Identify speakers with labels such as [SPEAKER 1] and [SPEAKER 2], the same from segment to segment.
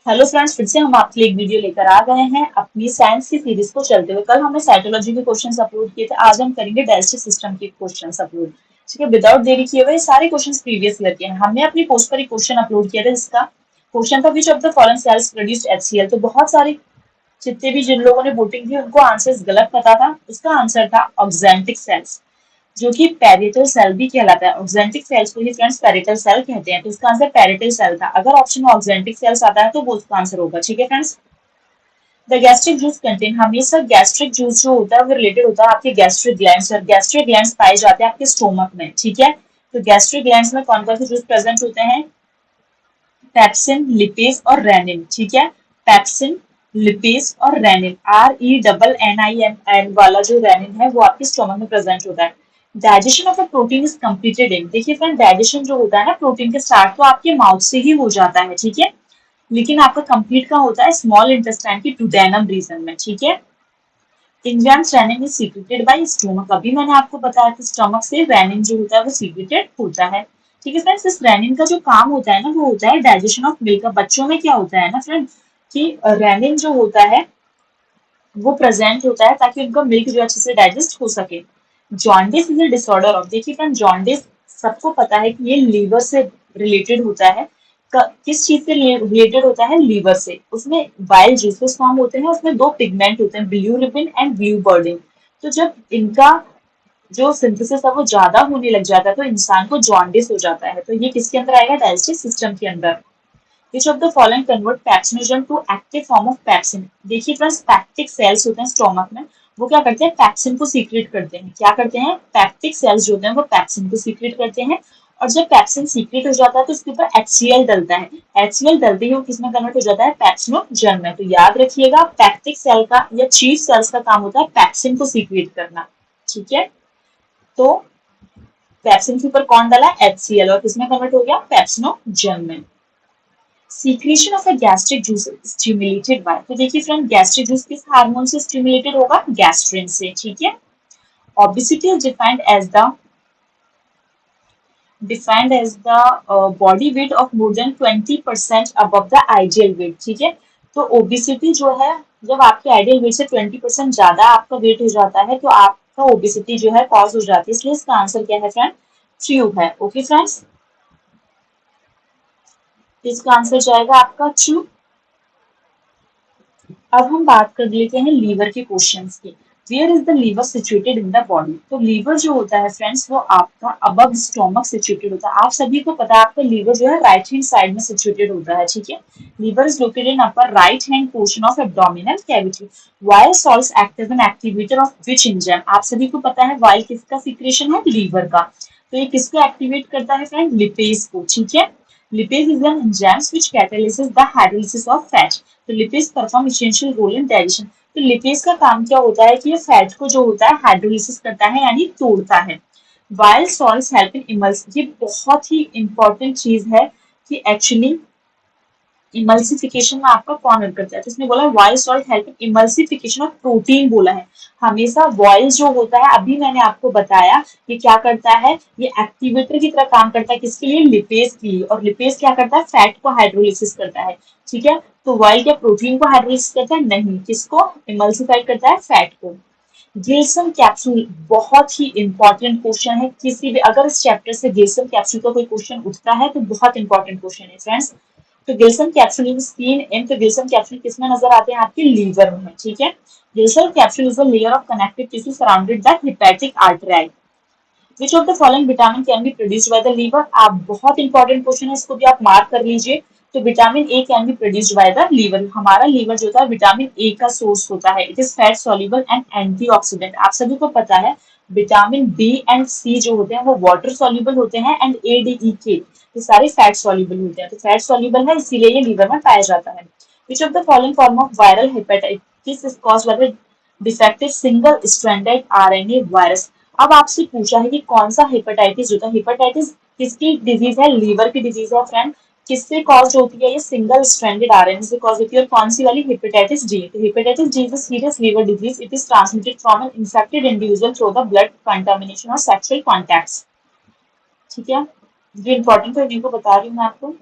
[SPEAKER 1] Hello friends, फिर से हम आपके लिए एक वीडियो लेकर आ गए हैं अपनी साइंस की सीरीज को चलते हुए। कल हमने साइटोलॉजी के क्वेश्चंस अपलोड किए थे, आज हम करेंगे डाइजेस्टिव सिस्टम के क्वेश्चंस अपलोड। ठीक है, विदाउट देरी किए हुए सारे क्वेश्चंस प्रीवियस ईयर के हैं। हमने अपनी पोस्ट पर एक क्वेश्चन अपलोड किया था जिसका क्वेश्चन था विच of the following sales produced HCl। तो बहुत सारे जितने भी जिन लोगों ने वोटिंग की उनको आंसर गलत पता था। उसका आंसर था ऑक्जेंटिक सेल्स, जो कि पैरेटल सेल भी कहलाता है। ऑक्जेंटिक सेल्स को ही फ्रेंड्स पैरेटल सेल कहते हैं। तो इसका आंसर पैरेटल सेल था। अगर ऑप्शन में ऑक्जेंटिक सेल्स आता है तो वो उसका आंसर होगा। ठीक है friends, the gastric juice contain, हमेशा गैस्ट्रिक जूस जो होता है वो रिलेटेड होता है आपके गैस्ट्रिक ग्लैंड्स। और गैस्ट्रिक ग्लैंड्स पाए जाते हैं आपके स्टोमक में। ठीक है, तो गैस्ट्रिक ग्लैंड्स में कौन कौन से जूस प्रेजेंट होते हैं? पेप्सिन, लिपेज और रेनिन। ठीक है, पेप्सिन, लिपेज और रेनिन, RENNIN वाला जो रेनिन है वो आपके स्टोमक में प्रेजेंट होता है। Digestion of a protein is completed in, देखिए फ्रेंड, डाइजेशन जो होता है ना प्रोटीन के स्टार्ट तो आपके माउथ से ही हो जाता है। ठीक है, लेकिन आपका कंप्लीट का होता है स्मॉल इंटेस्टाइन की डुडेनम रीजन में। ठीक है, enzymes rennin is secreted by stomach, अभी मैंने आपको बताया था स्टोमक से रेनिन जो होता है वो सीक्रेटेड होता है। ठीक है फ्रेंड्स, इस रेनिन का जो काम होता है ना वो होता है डाइजेशन ऑफ मिल्क। बच्चों में क्या होता है ना फ्रेंड कि रेनिन जो होता है वो प्रेजेंट होता है ताकि उनका मिल्क जो अच्छे से डाइजेस्ट हो सके। Jaundice is a disorder of, देखिए फ्रेंड जॉन्डिस सबको पता है कि ये लीवर से रिलेटेड होता है। किस चीज से रिलेटेड होता है? लीवर से। उसमें बाइल जूसेस फॉर्म होते हैं, उसमें दो पिगमेंट होते हैं, बिल्यूरिबिन एंड ब्ल्यूबर्डिन। तो जब इनका जो सिंथेसिस है वो ज्यादा होने लग जाता है तो इंसान को जॉन्डिस हो जाता है। तो ये किसके अंदर आएगा? डाइजेस्टिव सिस्टम के अंदर। Which of the following convert pepsinogen to active form of pepsin? देखिए फ्रेंड्स, पैक्टिक सेल्स होते हैं स्टोमक में, वो क्या करते हैं? पैप्सिन को सीक्रेट करते हैं। क्या करते हैं? पैक्टिक सेल्स जो होते हैं वो पैप्सिन को सीक्रेट करते हैं। और जब पैप्सिन सीक्रेट हो जाता है तो उसके ऊपर HCl डलता है। HCl डलते ही वो किसमें कन्वर्ट हो जाता है? पैप्सिनोजन में। तो याद रखिएगा, पैक्टिक सेल का या चीफ सेल्स का काम होता है पैप्सिन को सीक्रेट करना। ठीक है, तो पैप्सिन के ऊपर कौन डला? HCl, और किसमें कन्वर्ट हो गया? पैप्सिनोजन में। Secretion of a gastric juice stimulated by, तो देखिए फ्रेंड गैस्ट्रिक जूस किस हार्मोन से स्टिमुलेटेड होगा? गैस्ट्रिन से। ठीक है, obesity is defined as the body weight of more than 20% above the ideal weight. ठीक है, तो ओबेसिटी जो है, जब आपके आइडियल वेट से 20% ज्यादा आपका वेट हो जाता है तो आपका ओबेसिटी जो है कॉज हो जाती है। इसलिए इसका आंसर क्या है फ्रेंड? ट्रू है। ओके फ्रेंड्स, इसका आंसर जाएगा आपका ट्रू। अब हम बात कर लेते हैं लीवर के क्वेश्चंस की। Where is the liver situated in the body? तो लीवर जो होता है फ्रेंड्स वो आपका अबव स्टोमक सिचुएटेड होता है। आप सभी को पता है आपका लीवर जो है राइट हैंड साइड में सिचुएटेड होता है। ठीक है, liver is located in upper right hand portion of abdominal cavity. Bile salts act as an activator of which enzyme? आप सभी को पता है वाइल किसका सीक्रेशन है? लीवर का। तो ये किसको एक्टिवेट करता है फ्रेंड? लिपेज को। ठीक है, lipase is an enzyme which catalyzes the hydrolysis of fat. तो lipase perform essential role in digestion. तो लिपेज का काम क्या होता है कि ये फैट को जो होता है हाइड्रोलिसिस करता है यानी तोड़ता है। वाइल सॉल्ट्स हेल्प इन इमल्स, ये बहुत ही इंपॉर्टेंट चीज है कि एक्चुअली इमल्सिफिकेशन में आपका कौन हेल्प करता है? तो इसने बोला while salt help in emulsification of protein बोला है। हमेशा बॉयल जो होता है, अभी मैंने आपको बताया ये क्या करता है, ये एक्टिवेटर की तरह काम करता है। किसके लिए? लिपेज के लिए। और लिपेज क्या करता है? फैट को हाइड्रोलिसिस करता है। ठीक है, तो बॉयल क्या प्रोटीन को हाइड्रोलिसिस करता है? नहीं, किसको इमल्सिफाइड करता है? फैट को। गिल्सन कैप्सूल बहुत ही इंपॉर्टेंट क्वेश्चन है। किसी भी अगर इस चैप्टर से गिल्सन कैप्सूल का कोई क्वेश्चन उठता है तो बहुत इंपॉर्टेंट क्वेश्चन है फ्रेंड्स। तो Gilson capsule is seen in, तो गिल्सन कैप्सूल किसमें नजर आते हैं? आपके लीवर में। ठीक है, Glisson capsule is a layer of connective tissue surrounded the hepatic artery. Which of the following vitamin can be produced by the liver? आप बहुत इंपॉर्टेंट क्वेश्चन है, इसको भी आप मार्क कर लीजिए। तो vitamin A can be produced by the liver. हमारा लीवर जो होता है विटामिन ए का सोर्स होता है। It is fat soluble and antioxidant. आप सभी को पता है विटामिन बी एंड सी जो होते हैं वो वाटर सॉल्युबल होते हैं, एंड ए डी ई के ये सारे फैट सॉल्युबल होते हैं। तो फैट सॉल्युबल है इसीलिए ये लीवर में पाया जाता है। विच of the following form of viral hepatitis is caused by the defective single stranded RNA virus? अब आपसे पूछा है कि कौन सा हेपेटाइटिस होता है? हेपेटाइटिस किसकी डिजीज है? लीवर की डिजीज है फ्रेंड। किससे कॉज होती है? ये सिंगल स्ट्रैंडेड आरएनए से कॉज होती है। और कौन सी वाली? Hepatitis D. तो hepatitis D is a serious liver disease. It is transmitted from an infected individual through the blood contamination और सेक्सुअल कॉन्टैक्ट्स। ठीक है, ये इंपॉर्टेंट है, इनको बता रही हूँ मैं आपको।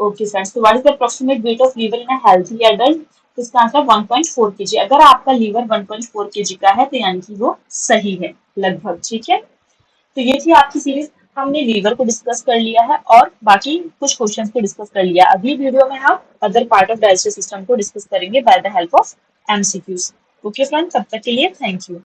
[SPEAKER 1] ओके सर, तो what is the approximate weight of liver in a healthy adult? तो इसका आंसर 1.4 केजी। अगर आपका लीवर 1.4 केजी का है तो यानी कि वो सही है लगभग, ठीक है। तो ये थी आपकी सीरीज। हमने लीवर को डिस्कस कर लिया है और बाकी कुछ क्वेश्चंस को डिस्कस कर लिया। अगली वीडियो में हम other part of digestive system को डिस्कस करेंगे by the help of MCQs. Okay friend, तब तक के लिए थैंक यू।